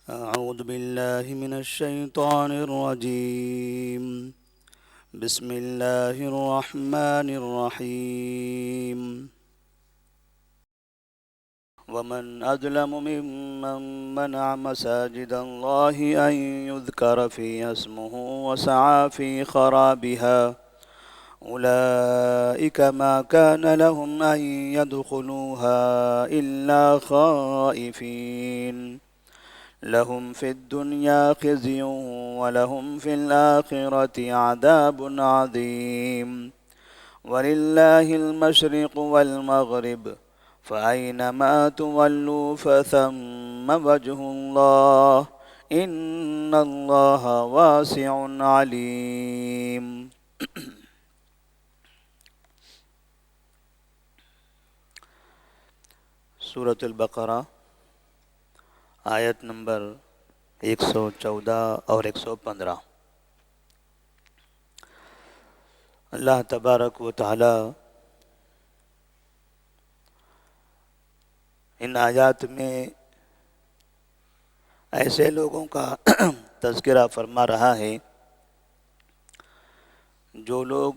أعوذ بالله من الشيطان الرجيم. بسم الله الرحمن الرحيم. ومن أظلم ممن منع مساجد الله أن يذكر فيها اسمه وسعى في خرابها أولئك ما كان لهم أن يدخلوها إلا خائفين لهم في الدنيا خزي ولهم في الآخرة عذاب عظيم ولله المشرق والمغرب فأينما تولوا فثم وجه الله إن الله واسع عليم. سورۃ البقرہ آیت نمبر 114 اور 115. اللہ تبارک و تعالی ان آیات میں ایسے لوگوں کا تذکرہ فرما رہا ہے جو لوگ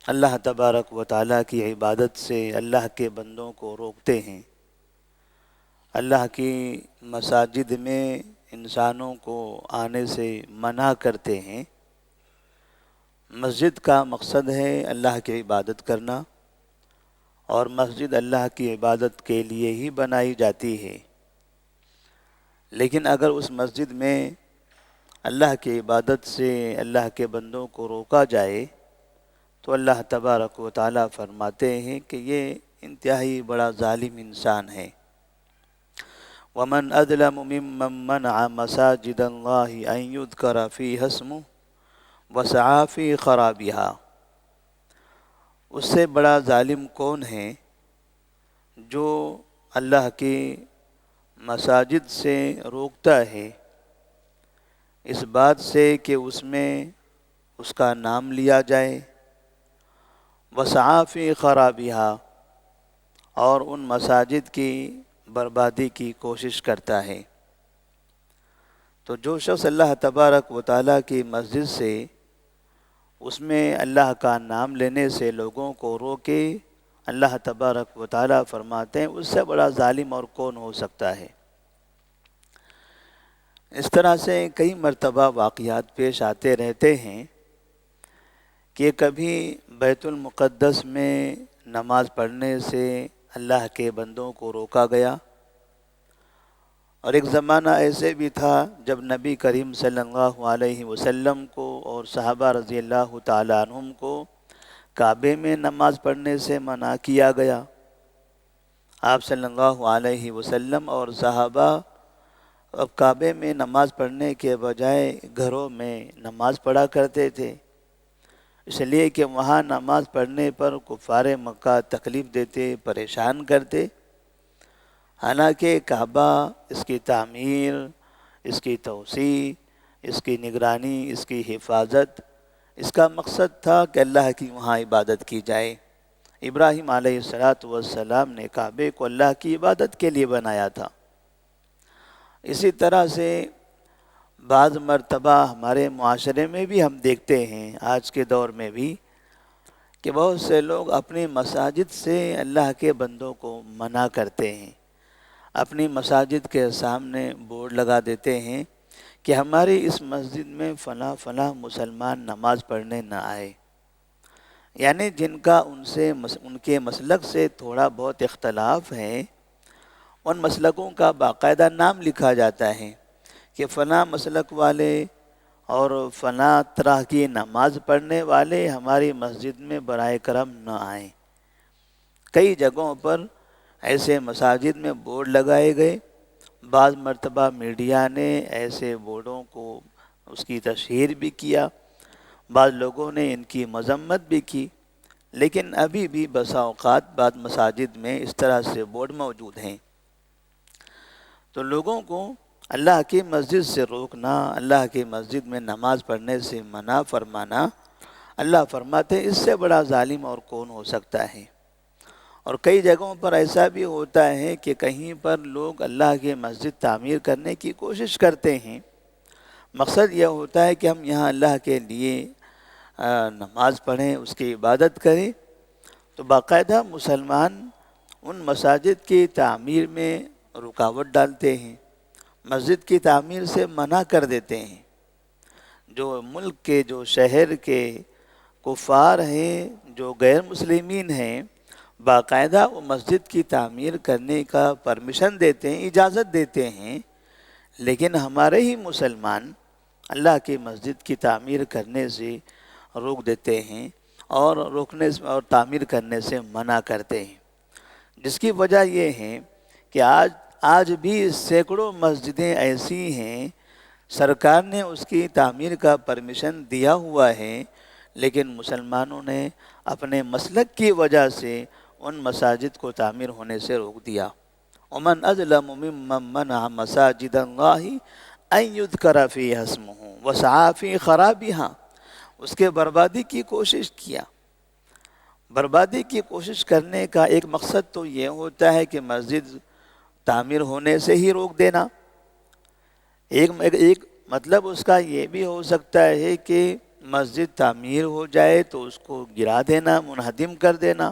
اللہ تبارک و تعالی کی عبادت سے اللہ کے بندوں کو روکتے ہیں، اللہ کی مساجد میں انسانوں کو آنے سے منع کرتے ہیں۔ مسجد کا مقصد ہے اللہ کی عبادت کرنا، اور مسجد اللہ کی عبادت کے لیے ہی بنائی جاتی ہے، لیکن اگر اس مسجد میں اللہ کی عبادت سے اللہ کے بندوں کو روکا جائے تو اللہ تبارک و تعالیٰ فرماتے ہیں کہ یہ انتہائی بڑا ظالم انسان ہے۔ وَمَنْ أَظْلَمُ مِمَّنْ مَنَعَ مَسَاجِدَ اللَّهِ أَنْ يُذْكَرَ فِيهَا اسْمُهُ وَسَعَىٰ فِي خَرَابِهَا۔ اس سے بڑا ظالم کون ہے جو اللہ کی مساجد سے روکتا ہے اس بات سے کہ اس میں اس کا نام لیا جائے، وَسَعَىٰ فِي خَرَابِهَا، اور ان مساجد کی بربادی کی کوشش کرتا ہے۔ تو جو شخص اللہ تبارک و تعالیٰ کی مسجد سے اس میں اللہ کا نام لینے سے لوگوں کو روکے، اللہ تبارک و تعالیٰ فرماتے ہیں اس سے بڑا ظالم اور کون ہو سکتا ہے۔ اس طرح سے کئی مرتبہ واقعات پیش آتے رہتے ہیں کہ کبھی بیت المقدس میں نماز پڑھنے سے اللہ کے بندوں کو روکا گیا، اور ایک زمانہ ایسے بھی تھا جب نبی کریم صلی اللہ علیہ وسلم کو اور صحابہ رضی اللہ تعالیٰ عنہم کو کعبے میں نماز پڑھنے سے منع کیا گیا۔ آپ صلی اللہ علیہ وسلم اور صحابہ اب کعبے میں نماز پڑھنے کے بجائے گھروں میں نماز پڑھا کرتے تھے، اس لیے کہ وہاں نماز پڑھنے پر کفار مکہ تکلیف دیتے، پریشان کرتے۔ حالانکہ کعبہ، اس کی تعمیر، اس کی توسیع، اس کی نگرانی، اس کی حفاظت، اس کا مقصد تھا کہ اللہ کی وہاں عبادت کی جائے۔ ابراہیم علیہ السلام نے کعبے کو اللہ کی عبادت کے لیے بنایا تھا۔ اسی طرح سے بعض مرتبہ ہمارے معاشرے میں بھی ہم دیکھتے ہیں، آج کے دور میں بھی، کہ بہت سے لوگ اپنی مساجد سے اللہ کے بندوں کو منع کرتے ہیں، اپنی مساجد کے سامنے بورڈ لگا دیتے ہیں کہ ہماری اس مسجد میں فلاں فلاں مسلمان نماز پڑھنے نہ آئے، یعنی جن کا ان کے مسلک سے تھوڑا بہت اختلاف ہے، ان مسلکوں کا باقاعدہ نام لکھا جاتا ہے کہ فلاں مسلک والے اور فلاں طرح کی نماز پڑھنے والے ہماری مسجد میں برائے کرم نہ آئیں۔ کئی جگہوں پر ایسے مساجد میں بورڈ لگائے گئے، بعض مرتبہ میڈیا نے ایسے بورڈوں کو اس کی تشہیر بھی کیا، بعض لوگوں نے ان کی مذمت بھی کی، لیکن ابھی بھی بسا اوقات بعض مساجد میں اس طرح سے بورڈ موجود ہیں۔ تو لوگوں کو اللہ کی مسجد سے روکنا، اللہ کی مسجد میں نماز پڑھنے سے منع فرمانا، اللہ فرماتے اس سے بڑا ظالم اور کون ہو سکتا ہے۔ اور کئی جگہوں پر ایسا بھی ہوتا ہے کہ کہیں پر لوگ اللہ کی مسجد تعمیر کرنے کی کوشش کرتے ہیں، مقصد یہ ہوتا ہے کہ ہم یہاں اللہ کے لیے نماز پڑھیں، اس کی عبادت کریں، تو باقاعدہ مسلمان ان مساجد کی تعمیر میں رکاوٹ ڈالتے ہیں، مسجد کی تعمیر سے منع کر دیتے ہیں۔ جو ملک کے، جو شہر کے کفار ہیں، جو غیر مسلمین ہیں، باقاعدہ وہ مسجد کی تعمیر کرنے کا پرمیشن دیتے ہیں، اجازت دیتے ہیں، لیکن ہمارے ہی مسلمان اللہ کی مسجد کی تعمیر کرنے سے روک دیتے ہیں اور روکنے اور تعمیر کرنے سے منع کرتے ہیں، جس کی وجہ یہ ہے کہ آج بھی سینکڑوں مسجدیں ایسی ہیں سرکار نے اس کی تعمیر کا پرمیشن دیا ہوا ہے، لیکن مسلمانوں نے اپنے مسلک کی وجہ سے ان مساجد کو تعمیر ہونے سے روک دیا۔ ومن اظلم ممن منع مساجد اللہ ان یذکر فیہا اسمہ وسعی فی خرابہا، اس کے بربادی کی کوشش کیا۔ بربادی کی کوشش کرنے کا ایک مقصد تو یہ ہوتا ہے کہ مسجد تعمیر ہونے سے ہی روک دینا، ایک مطلب اس کا یہ بھی ہو سکتا ہے کہ مسجد تعمیر ہو جائے تو اس کو گرا دینا، منہدم کر دینا،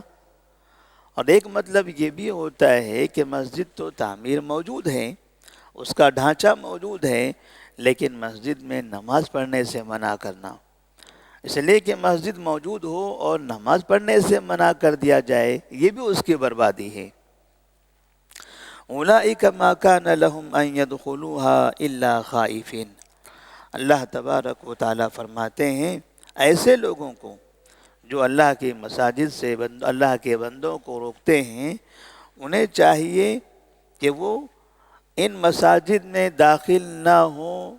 اور ایک مطلب یہ بھی ہوتا ہے کہ مسجد تو تعمیر موجود ہے، اس کا ڈھانچہ موجود ہے، لیکن مسجد میں نماز پڑھنے سے منع کرنا۔ اس لیے کہ مسجد موجود ہو اور نماز پڑھنے سے منع کر دیا جائے، یہ بھی اس کی بربادی ہے۔ اولئک ما کان لهم ان يدخلوها الا خائفین، اللہ تبارک و تعالیٰ فرماتے ہیں ایسے لوگوں کو جو اللہ کی مساجد سے اللہ کے بندوں کو روکتے ہیں، انہیں چاہیے کہ وہ ان مساجد میں داخل نہ ہوں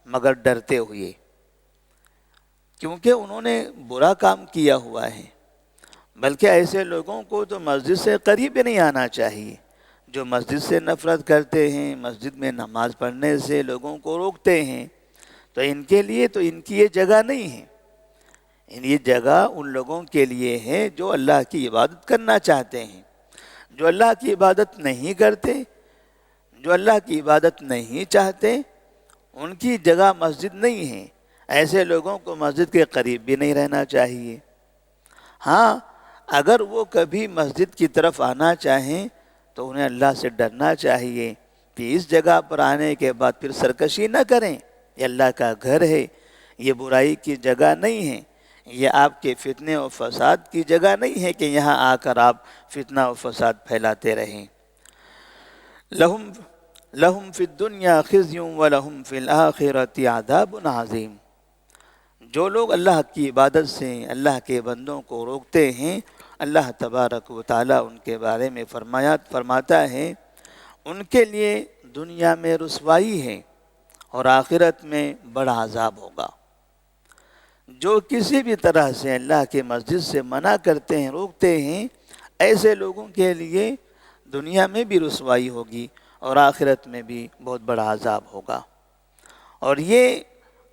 مگر ڈرتے ہوئے، کیونکہ انہوں نے برا کام کیا ہوا ہے۔ بلکہ ایسے لوگوں کو تو مسجد سے قریب نہیں آنا چاہیے، جو مسجد سے نفرت کرتے ہیں، مسجد میں نماز پڑھنے سے لوگوں کو روکتے ہیں، تو ان کے لیے تو ان کی یہ جگہ نہیں ہے، یہ جگہ ان لوگوں کے لیے ہے جو اللہ کی عبادت کرنا چاہتے ہیں۔ جو اللہ کی عبادت نہیں کرتے، جو اللہ کی عبادت نہیں چاہتے، ان کی جگہ مسجد نہیں ہے، ایسے لوگوں کو مسجد کے قریب بھی نہیں رہنا چاہیے۔ ہاں، اگر وہ کبھی مسجد کی طرف آنا چاہیں تو انہیں اللہ سے ڈرنا چاہیے کہ اس جگہ پر آنے کے بعد پھر سرکشی نہ کریں، یہ اللہ کا گھر ہے، یہ برائی کی جگہ نہیں ہے، یہ آپ کے فتنے و فساد کی جگہ نہیں ہے کہ یہاں آ کر آپ فتنہ و فساد پھیلاتے رہیں۔ لہم فی الدنیا خزی ولہم فی الآخرۃ عذاب عظیم، جو لوگ اللہ کی عبادت سے اللہ کے بندوں کو روکتے ہیں، اللہ تبارک و تعالیٰ ان کے بارے میں فرماتا ہے ان کے لیے دنیا میں رسوائی ہے اور آخرت میں بڑا عذاب ہوگا۔ جو کسی بھی طرح سے اللہ کے مسجد سے منع کرتے ہیں، روکتے ہیں، ایسے لوگوں کے لیے دنیا میں بھی رسوائی ہوگی اور آخرت میں بھی بہت بڑا عذاب ہوگا۔ اور یہ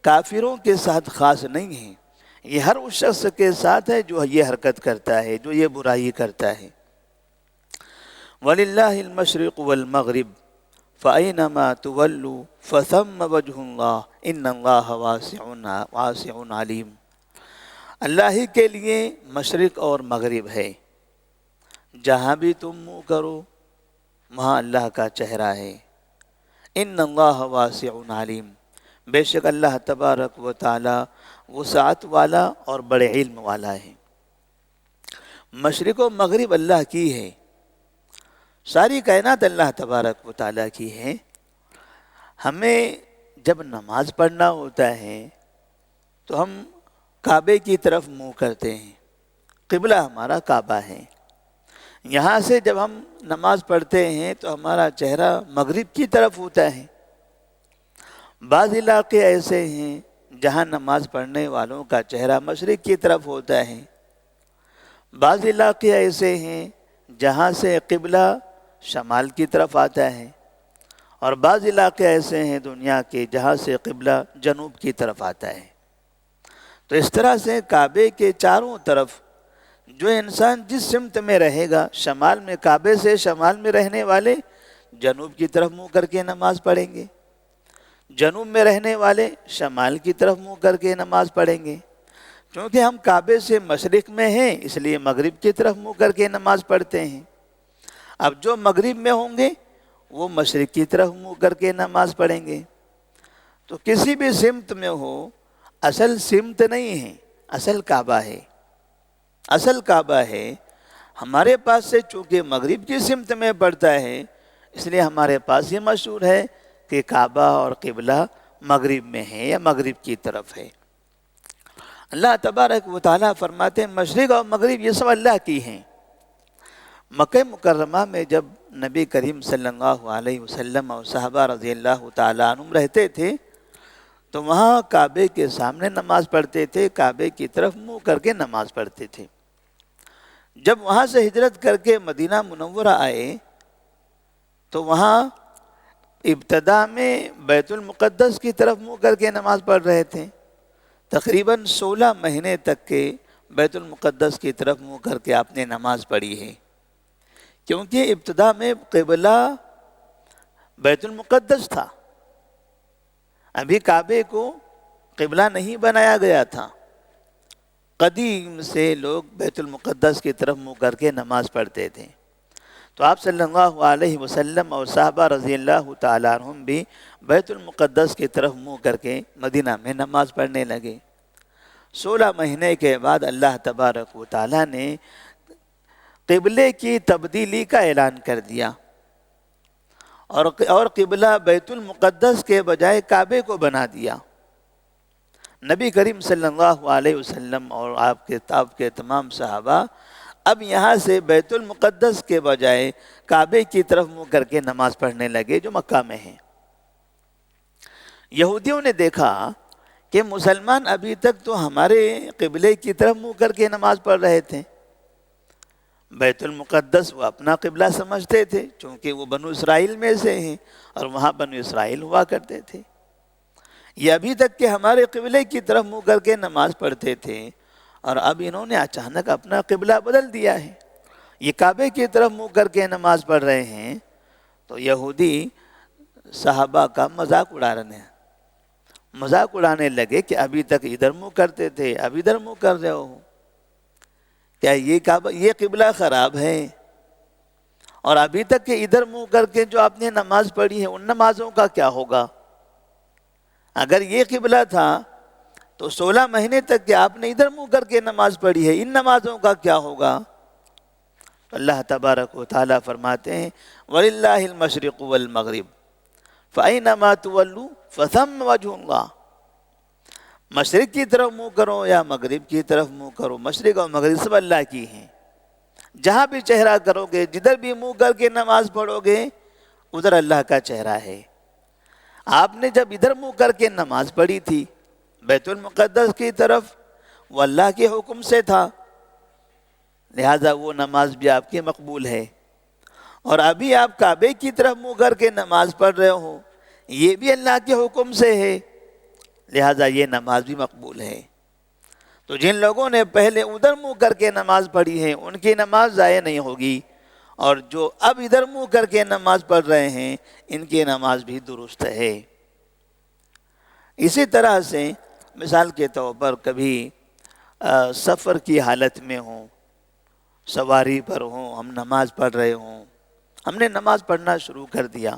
کافروں کے ساتھ خاص نہیں ہے، یہ ہر اس شخص کے ساتھ ہے جو یہ حرکت کرتا ہے، جو یہ برائی کرتا ہے۔ وَلِلَّهِ الْمَشْرِقُ وَالْمَغْرِبُ فَأَيْنَمَا تُوَلُّوا فَثَمَّ وَجْهُ اللَّهِ إِنَّ اللَّهَ وَاسِعٌ عَلِيمٌ، اللہ ہی کے لیے مشرق اور مغرب ہے، جہاں بھی تم منہ کرو وہاں اللہ کا چہرہ ہے۔ إِنَّ اللَّهَ وَاسِعٌ عَلِيمٌ، بے شک اللہ تبارک و تعالی وسعت والا اور بڑے علم والا ہے۔ مشرق و مغرب اللہ کی ہے، ساری کائنات اللہ تبارک و تعالیٰ کی ہے۔ ہمیں جب نماز پڑھنا ہوتا ہے تو ہم کعبے کی طرف منہ کرتے ہیں، قبلہ ہمارا کعبہ ہے۔ یہاں سے جب ہم نماز پڑھتے ہیں تو ہمارا چہرہ مغرب کی طرف ہوتا ہے۔ بعض علاقے ایسے ہیں جہاں نماز پڑھنے والوں کا چہرہ مشرق کی طرف ہوتا ہے، بعض علاقے ایسے ہیں جہاں سے قبلہ شمال کی طرف آتا ہے، اور بعض علاقے ایسے ہیں دنیا کے جہاں سے قبلہ جنوب کی طرف آتا ہے۔ تو اس طرح سے کعبے کے چاروں طرف جو انسان جس سمت میں رہے گا، شمال میں کعبے سے شمال میں رہنے والے جنوب کی طرف منہ کر کے نماز پڑھیں گے، جنوب میں رہنے والے شمال کی طرف منہ کر کے نماز پڑھیں گے۔ چونکہ ہم کعبے سے مشرق میں ہیں اس لیے مغرب کی طرف منہ کر کے نماز پڑھتے ہیں۔ اب جو مغرب میں ہوں گے وہ مشرق کی طرف منہ کر کے نماز پڑھیں گے۔ تو کسی بھی سمت میں ہو، اصل سمت نہیں ہے، اصل کعبہ ہے، اصل کعبہ ہے۔ ہمارے پاس سے چونکہ مغرب کی سمت میں پڑتا ہے اس لیے ہمارے پاس یہ مشہور ہے کہ کعبہ اور قبلہ مغرب میں ہے یا مغرب کی طرف ہے۔ اللہ تبارک و تعالیٰ فرماتے ہیں مشرق اور مغرب یہ سب اللہ کی ہیں۔ مکہ مکرمہ میں جب نبی کریم صلی اللہ علیہ وسلم اور صحابہ رضی اللہ تعالیٰ عنہم رہتے تھے تو وہاں کعبے کے سامنے نماز پڑھتے تھے، کعبے کی طرف منہ کر کے نماز پڑھتے تھے۔ جب وہاں سے ہجرت کر کے مدینہ منورہ آئے تو وہاں ابتدا میں بیت المقدس کی طرف منہ کر کے نماز پڑھ رہے تھے۔ تقریباً 16 مہینے تک کے بیت المقدس کی طرف منہ کر کے آپ نے نماز پڑھی ہے، کیونکہ ابتدا میں قبلہ بیت المقدس تھا، ابھی کعبے کو قبلہ نہیں بنایا گیا تھا۔ قدیم سے لوگ بیت المقدس کی طرف منہ کر کے نماز پڑھتے تھے، تو آپ صلی اللہ علیہ وسلم اور صحابہ رضی اللہ تعالیٰ عنہم بھی بیت المقدس کی طرف منہ کر کے مدینہ میں نماز پڑھنے لگے۔ 16 مہینے کے بعد اللہ تبارک و تعالیٰ نے قبلے کی تبدیلی کا اعلان کر دیا اور قبلہ بیت المقدس کے بجائے کعبے کو بنا دیا۔ نبی کریم صلی اللہ علیہ وسلم اور آپ کے تمام صحابہ اب یہاں سے بیت المقدس کے بجائے کعبے کی طرف منہ کر کے نماز پڑھنے لگے جو مکہ میں ہیں۔ یہودیوں نے دیکھا کہ مسلمان ابھی تک تو ہمارے قبلے کی طرف منہ کر کے نماز پڑھ رہے تھے، بیت المقدس وہ اپنا قبلہ سمجھتے تھے چونکہ وہ بنو اسرائیل میں سے ہیں اور وہاں بنو اسرائیل ہوا کرتے تھے۔ یہ ابھی تک کہ ہمارے قبلے کی طرف منہ کر کے نماز پڑھتے تھے اور اب انہوں نے اچانک اپنا قبلہ بدل دیا ہے، یہ کعبے کی طرف منہ کر کے نماز پڑھ رہے ہیں۔ تو یہودی صحابہ کا مذاق اڑانے لگے کہ ابھی تک ادھر منہ کرتے تھے اب ادھر منہ کر رہے ہو، کیا یہ قبلہ خراب ہے؟ اور ابھی تک کہ ادھر منہ کر کے جو آپ نے نماز پڑھی ہے ان نمازوں کا کیا ہوگا؟ اگر یہ قبلہ تھا تو 16 مہینے تک کہ آپ نے ادھر منہ کر کے نماز پڑھی ہے، ان نمازوں کا کیا ہوگا؟ اللہ تبارک و تعالیٰ فرماتے ہیں وَلِلَّهِ الْمَشْرِقُ وَالْمَغْرِبُ فَأَيْنَمَا تُوَلُّوا فَثَمَّ وَجْهُ اللَّهِ۔ مشرق کی طرف منہ کرو یا مغرب کی طرف منہ کرو، مشرق اور مغرب سب اللہ کی ہیں، جہاں بھی چہرہ کرو گے، جدھر بھی منہ کر کے نماز پڑھو گے ادھر اللہ کا چہرہ ہے۔ آپ نے جب ادھر منہ کر کے نماز پڑھی تھی بیت المقدس کی طرف، وہ اللہ کے حکم سے تھا، لہذا وہ نماز بھی آپ کی مقبول ہے۔ اور ابھی آپ کعبے کی طرف منہ کر کے نماز پڑھ رہے ہو، یہ بھی اللہ کے حکم سے ہے، لہذا یہ نماز بھی مقبول ہے۔ تو جن لوگوں نے پہلے ادھر منہ کر کے نماز پڑھی ہے ان کی نماز ضائع نہیں ہوگی، اور جو اب ادھر منہ کر کے نماز پڑھ رہے ہیں ان کی نماز بھی درست ہے۔ اسی طرح سے مثال کے طور پر کبھی سفر کی حالت میں ہوں، سواری پر ہوں، ہم نماز پڑھ رہے ہوں، ہم نے نماز پڑھنا شروع کر دیا،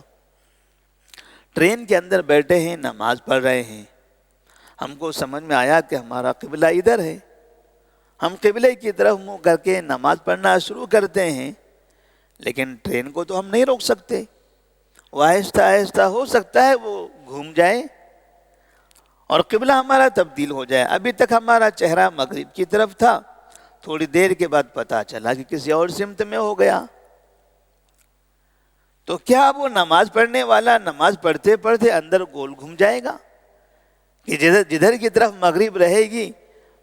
ٹرین کے اندر بیٹھے ہیں نماز پڑھ رہے ہیں، ہم کو سمجھ میں آیا کہ ہمارا قبلہ ادھر ہے، ہم قبلے کی طرف منہ کر کے نماز پڑھنا شروع کرتے ہیں، لیکن ٹرین کو تو ہم نہیں روک سکتے، وہ آہستہ آہستہ ہو سکتا ہے وہ گھوم جائے اور قبلہ ہمارا تبدیل ہو جائے۔ ابھی تک ہمارا چہرہ مغرب کی طرف تھا، تھوڑی دیر کے بعد پتہ چلا کہ کسی اور سمت میں ہو گیا، تو کیا وہ نماز پڑھنے والا نماز پڑھتے پڑھتے اندر گول گھوم جائے گا کہ جدھر کی طرف مغرب رہے گی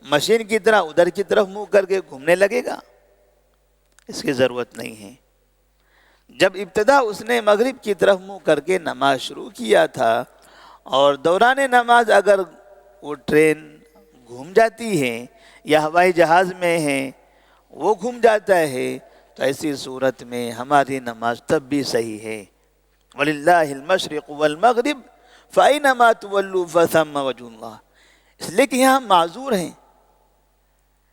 مشین کی طرح ادھر کی طرف منہ کر کے گھومنے لگے گا؟ اس کی ضرورت نہیں ہے۔ جب ابتدا اس نے مغرب کی طرف منہ کر کے نماز شروع کیا تھا اور دوران نماز اگر وہ ٹرین گھوم جاتی ہے یا ہوائی جہاز میں ہے وہ گھوم جاتا ہے تو ایسی صورت میں ہماری نماز تب بھی صحیح ہے۔ وَلِلَّهِ الْمَشْرِقُ وَالْمَغْرِبُ فَأَيْنَمَا تُوَلُّوا فَثَمَّ وَجْهُ اللَّهِ، اس لیے کہ یہاں ہم معذور ہیں،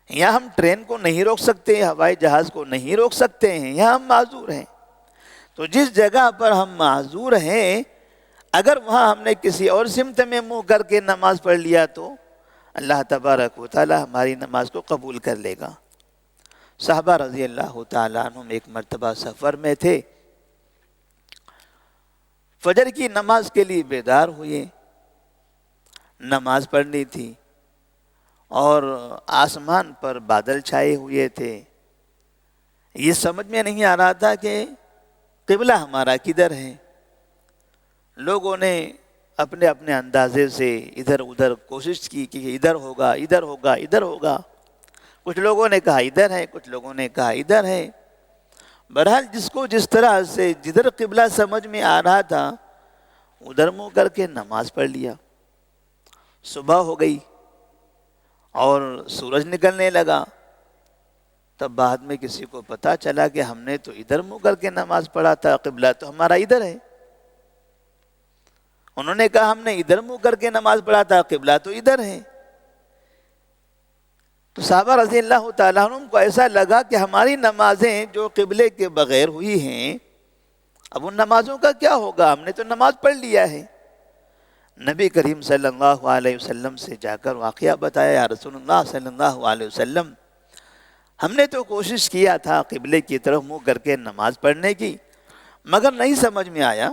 یہاں ہم ٹرین کو نہیں روک سکتے، ہوائی جہاز کو نہیں روک سکتے ہیں، یہاں ہم معذور ہیں۔ تو جس جگہ پر ہم معذور ہیں، اگر وہاں ہم نے کسی اور سمت میں منہ کر کے نماز پڑھ لیا تو اللہ تبارک و تعالی ہماری نماز کو قبول کر لے گا۔ صحابہ رضی اللہ تعالیٰ عنہم ایک مرتبہ سفر میں تھے، فجر کی نماز کے لیے بیدار ہوئے، نماز پڑھنی تھی، اور آسمان پر بادل چھائے ہوئے تھے۔ یہ سمجھ میں نہیں آ رہا تھا کہ قبلہ ہمارا کدھر ہے۔ لوگوں نے اپنے اپنے اندازے سے ادھر ادھر کوشش کی کہ ادھر ہوگا، ادھر ہوگا، ادھر ہوگا۔ کچھ لوگوں نے کہا ادھر ہے، کچھ لوگوں نے کہا ادھر ہے۔ بہرحال جس کو جس طرح سے جدھر قبلہ سمجھ میں آ رہا تھا ادھر منہ کر کے نماز پڑھ لیا۔ صبح ہو گئی اور سورج نکلنے لگا، تب بعد میں کسی کو پتا چلا کہ ہم نے تو ادھر منہ کر کے نماز پڑھا تھا، قبلہ تو ہمارا ادھر ہے۔ انہوں نے کہا ہم نے ادھر منہ کر کے نماز پڑھا تھا، قبلہ تو ادھر ہے۔ تو صحابہ رضی اللہ تعالیٰ عنہ کو ایسا لگا کہ ہماری نمازیں جو قبلے کے بغیر ہوئی ہیں، اب ان نمازوں کا کیا ہوگا؟ ہم نے تو نماز پڑھ لیا ہے۔ نبی کریم صلی اللہ علیہ وسلم سے جا کر واقعہ بتایا، یا رسول اللہ صلی اللہ علیہ وسلم، ہم نے تو کوشش کیا تھا قبلے کی طرف منہ کر کے نماز پڑھنے کی، مگر نہیں سمجھ میں آیا،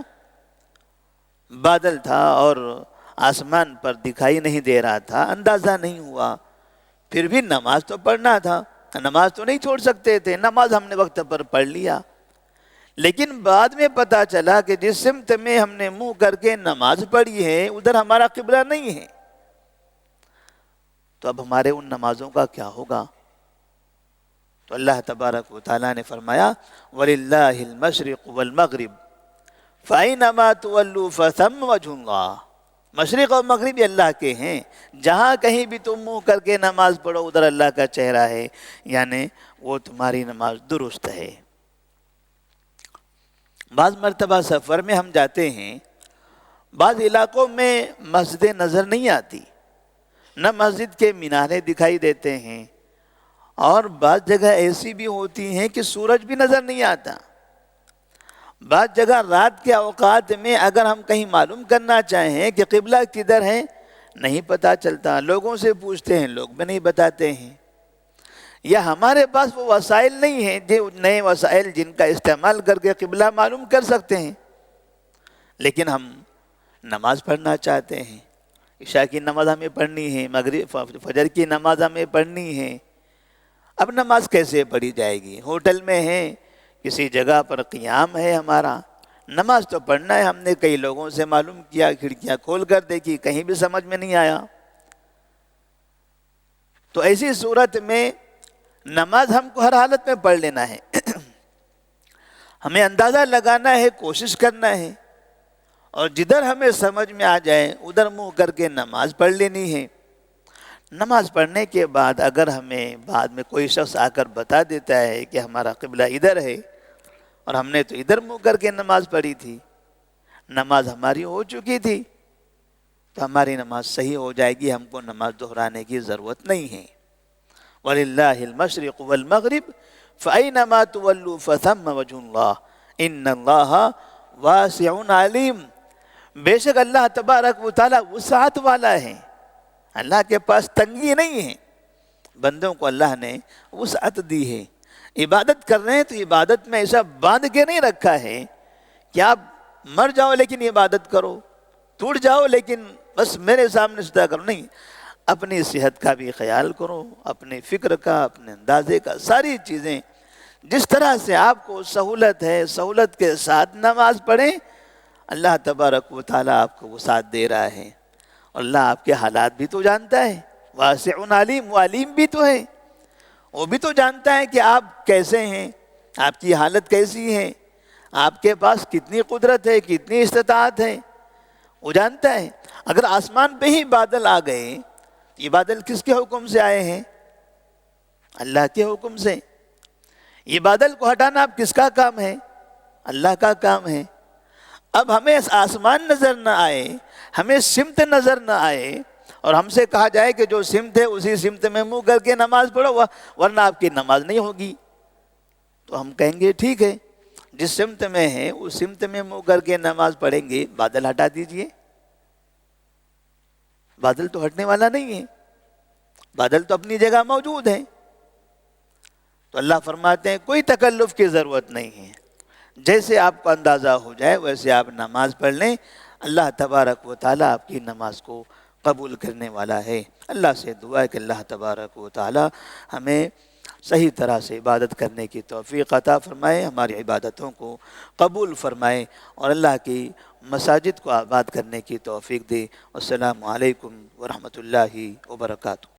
بادل تھا اور آسمان پر دکھائی نہیں دے رہا تھا، اندازہ نہیں ہوا، پھر بھی نماز تو پڑھنا تھا، نماز تو نہیں چھوڑ سکتے تھے، نماز ہم نے وقت پر پڑھ لیا۔ لیکن بعد میں پتا چلا کہ جس سمت میں ہم نے منہ کر کے نماز پڑھی ہے ادھر ہمارا قبلہ نہیں ہے، تو اب ہمارے ان نمازوں کا کیا ہوگا؟ تو اللہ تبارک و تعالیٰ نے فرمایا وَلِلَّهِ الْمَشْرِقُ وَالْمَغْرِبُ فَأَيْنَمَا تُوَلُّوا فَثَمَّ وَجْهُ اللَّهِ، مشرق اور مغرب اللہ کے ہیں، جہاں کہیں بھی تم منہ کر کے نماز پڑھو ادھر اللہ کا چہرہ ہے، یعنی وہ تمہاری نماز درست ہے۔ بعض مرتبہ سفر میں ہم جاتے ہیں، بعض علاقوں میں مسجدیں نظر نہیں آتی، نہ مسجد کے مینارے دکھائی دیتے ہیں، اور بعض جگہ ایسی بھی ہوتی ہیں کہ سورج بھی نظر نہیں آتا۔ بعض جگہ رات کے اوقات میں اگر ہم کہیں معلوم کرنا چاہیں کہ قبلہ کدھر ہے نہیں پتہ چلتا، لوگوں سے پوچھتے ہیں لوگ بھی نہیں بتاتے ہیں، یا ہمارے پاس وہ وسائل نہیں ہیں، جو نئے وسائل جن کا استعمال کر کے قبلہ معلوم کر سکتے ہیں، لیکن ہم نماز پڑھنا چاہتے ہیں، عشاء کی نماز ہمیں پڑھنی ہے، مغرب فجر کی نماز ہمیں پڑھنی ہے۔ اب نماز کیسے پڑھی جائے گی؟ ہوٹل میں ہیں، کسی جگہ پر قیام ہے ہمارا، نماز تو پڑھنا ہے، ہم نے کئی لوگوں سے معلوم کیا، کھڑکیاں کھول کر دیکھی، کہیں بھی سمجھ میں نہیں آیا۔ تو ایسی صورت میں نماز ہم کو ہر حالت میں پڑھ لینا ہے، ہمیں اندازہ لگانا ہے، کوشش کرنا ہے، اور جدھر ہمیں سمجھ میں آ جائے ادھر منہ کر کے نماز پڑھ لینی ہے۔ نماز پڑھنے کے بعد اگر ہمیں بعد میں کوئی شخص آ کر بتا دیتا ہے کہ ہمارا قبلہ ادھر ہے اور ہم نے تو ادھر منہ کر کے نماز پڑھی تھی، نماز ہماری ہو چکی تھی، تو ہماری نماز صحیح ہو جائے گی، ہم کو نماز دہرانے کی ضرورت نہیں ہے۔ وَلِلَّهِ الْمَشْرِقُ وَالْمَغْرِبُ فَأَيْنَمَا تُوَلُّوا فَثَمَّ وَجْهُ اللَّهِ إِنَّ اللَّهَ وَاسِعٌ عَلِيمٌ، بے شک اللہ تبارک و تعالیٰ وسعت والا ہے، اللہ کے پاس تنگی نہیں ہے، بندوں کو اللہ نے وسعت دی ہے۔ عبادت کر رہے ہیں تو عبادت میں ایسا باندھ کے نہیں رکھا ہے کہ آپ مر جاؤ لیکن عبادت کرو، ٹوٹ جاؤ لیکن بس میرے سامنے سجدہ کرو، نہیں، اپنی صحت کا بھی خیال کرو، اپنے فکر کا، اپنے اندازے کا، ساری چیزیں جس طرح سے آپ کو سہولت ہے سہولت کے ساتھ نماز پڑھیں، اللہ تبارک و تعالیٰ آپ کو وسعت دے رہا ہے، اور اللہ آپ کے حالات بھی تو جانتا ہے، واسع علیم، وہ علیم بھی تو ہے، وہ بھی تو جانتا ہے کہ آپ کیسے ہیں، آپ کی حالت کیسی ہے، آپ کے پاس کتنی قدرت ہے، کتنی استطاعت ہے، وہ جانتا ہے۔ اگر آسمان پہ ہی بادل آ گئے، یہ بادل کس کے حکم سے آئے ہیں؟ اللہ کے حکم سے۔ یہ بادل کو ہٹانا اب کس کا کام ہے؟ اللہ کا کام ہے۔ اب ہمیں آسمان نظر نہ آئے، ہمیں سمت نظر نہ آئے، اور ہم سے کہا جائے کہ جو سمت ہے اسی سمت میں منہ کر کے نماز پڑھو ورنہ آپ کی نماز نہیں ہوگی، تو ہم کہیں گے ٹھیک ہے، جس سمت میں ہے اس سمت میں منہ کر کے نماز پڑھیں گے، بادل ہٹا دیجئے۔ بادل تو ہٹنے والا نہیں ہے، بادل تو اپنی جگہ موجود ہے۔ تو اللہ فرماتے ہیں کوئی تکلف کی ضرورت نہیں ہے، جیسے آپ کو اندازہ ہو جائے ویسے آپ نماز پڑھ لیں، اللہ تبارک و تعالیٰ آپ کی نماز کو قبول کرنے والا ہے۔ اللہ سے دعا ہے کہ اللہ تبارک و تعالیٰ ہمیں صحیح طرح سے عبادت کرنے کی توفیق عطا فرمائے، ہماری عبادتوں کو قبول فرمائے، اور اللہ کی مساجد کو آباد کرنے کی توفیق دے۔ السلام علیکم ورحمۃ اللہ وبرکاتہ۔